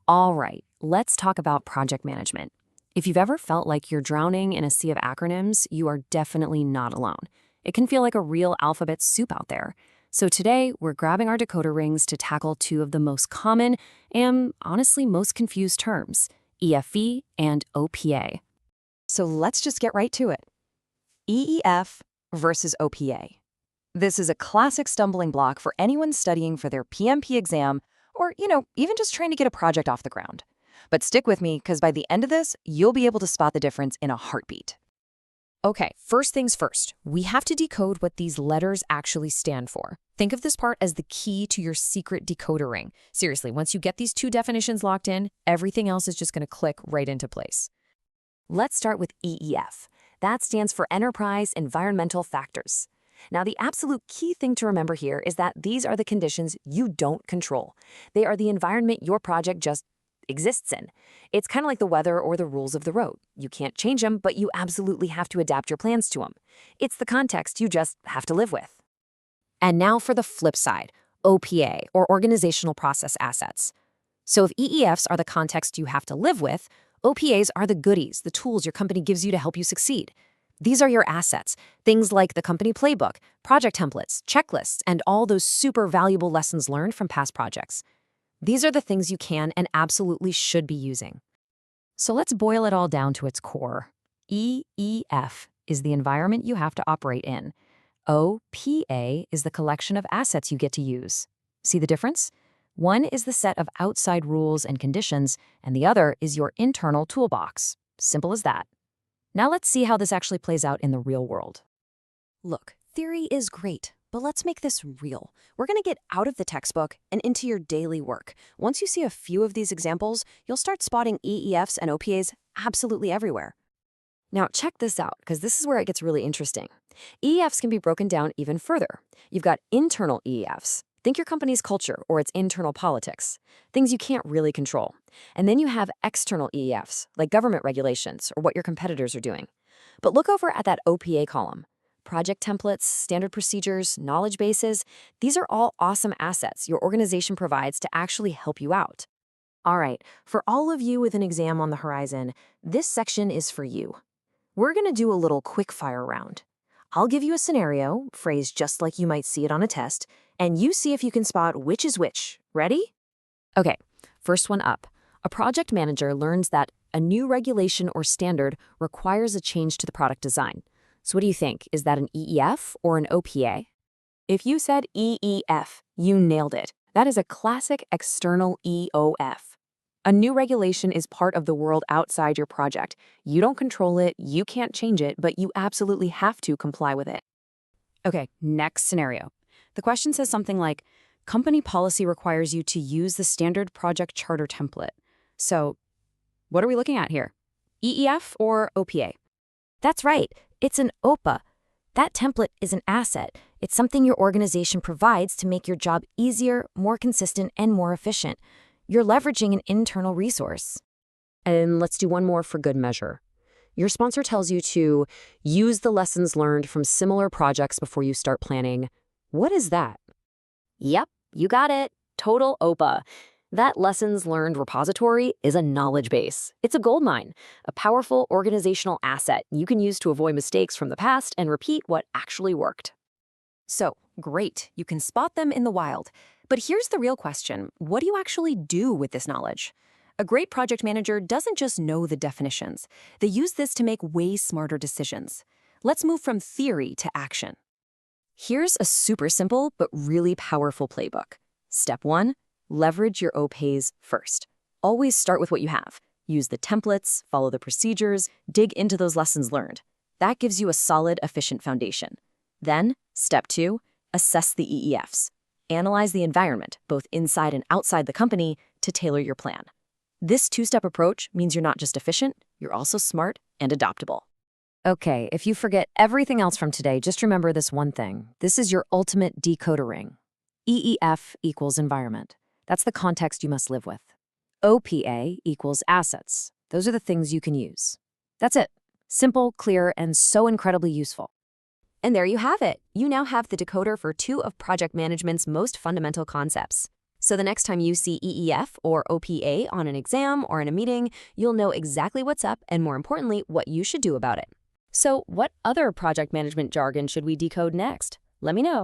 All right, let's talk about project management. If you've ever felt like you're drowning in a sea of acronyms, you are definitely not alone. It can feel like a real alphabet soup out there. So today, we're grabbing our decoder rings to tackle two of the most common and, honestly, most confused terms, EFE and OPA. So let's just get right to it. EEF versus OPA. This is a classic stumbling block for anyone studying for their PMP exam or, even just trying to get a project off the ground. But stick with me, because by the end of this, you'll be able to spot the difference in a heartbeat. Okay, first things first, we have to decode what these letters actually stand for. Think of this part as the key to your secret decoder ring. Seriously, once you get these two definitions locked in, everything else is just going to click right into place. Let's start with EEF. That stands for Enterprise Environmental Factors. Now, the absolute key thing to remember here is that these are the conditions you don't control. They are the environment your project just exists in. It's kind of like the weather or the rules of the road. You can't change them, but you absolutely have to adapt your plans to them. It's the context you just have to live with. And now for the flip side, OPA, or Organizational Process Assets. So if EEFs are the context you have to live with, OPAs are the goodies, the tools your company gives you to help you succeed. These are your assets, things like the company playbook, project templates, checklists, and all those super valuable lessons learned from past projects. These are the things you can and absolutely should be using. So let's boil it all down to its core. EEF is the environment you have to operate in. OPA is the collection of assets you get to use. See the difference? One is the set of outside rules and conditions, and the other is your internal toolbox. Simple as that. Now let's see how this actually plays out in the real world. Look, theory is great, but let's make this real. We're going to get out of the textbook and into your daily work. Once you see a few of these examples, you'll start spotting EEFs and OPAs absolutely everywhere. Now, check this out, because this is where it gets really interesting. EEFs can be broken down even further. You've got internal EEFs. Think your company's culture or its internal politics, things you can't really control. And then you have external EEFs, like government regulations or what your competitors are doing. But look over at that OPA column. Project templates, standard procedures, knowledge bases, these are all awesome assets your organization provides to actually help you out. All right, for all of you with an exam on the horizon, this section is for you. We're going to do a little quick-fire round. I'll give you a scenario, phrased just like you might see it on a test, and you see if you can spot which is which. Ready? Okay, first one up. A project manager learns that a new regulation or standard requires a change to the product design. So what do you think? Is that an EEF or an OPA? If you said EEF, you nailed it. That is a classic external EOF. A new regulation is part of the world outside your project. You don't control it, you can't change it, but you absolutely have to comply with it. Okay, next scenario. The question says something like, company policy requires you to use the standard project charter template. So, what are we looking at here? EEF or OPA? That's right. It's an OPA. That template is an asset. It's something your organization provides to make your job easier, more consistent, and more efficient. You're leveraging an internal resource. And let's do one more for good measure. Your sponsor tells you to use the lessons learned from similar projects before you start planning. What is that? Yep, you got it. Total OPA. That lessons learned repository is a knowledge base. It's a goldmine, a powerful organizational asset you can use to avoid mistakes from the past and repeat what actually worked. So, great, you can spot them in the wild. But here's the real question. What do you actually do with this knowledge? A great project manager doesn't just know the definitions. They use this to make way smarter decisions. Let's move from theory to action. Here's a super simple but really powerful playbook. Step 1, leverage your OPAs first. Always start with what you have. Use the templates, follow the procedures, dig into those lessons learned. That gives you a solid, efficient foundation. Then, step 2, assess the EEFs. Analyze the environment, both inside and outside the company, to tailor your plan. This two-step approach means you're not just efficient, you're also smart and adaptable. Okay, if you forget everything else from today, just remember this one thing. This is your ultimate decoder ring. EEF equals environment. That's the context you must live with. OPA equals assets. Those are the things you can use. That's it. Simple, clear, and so incredibly useful. And there you have it. You now have the decoder for two of project management's most fundamental concepts. So the next time you see EEF or OPA on an exam or in a meeting, you'll know exactly what's up and, more importantly, what you should do about it. So what other project management jargon should we decode next? Let me know.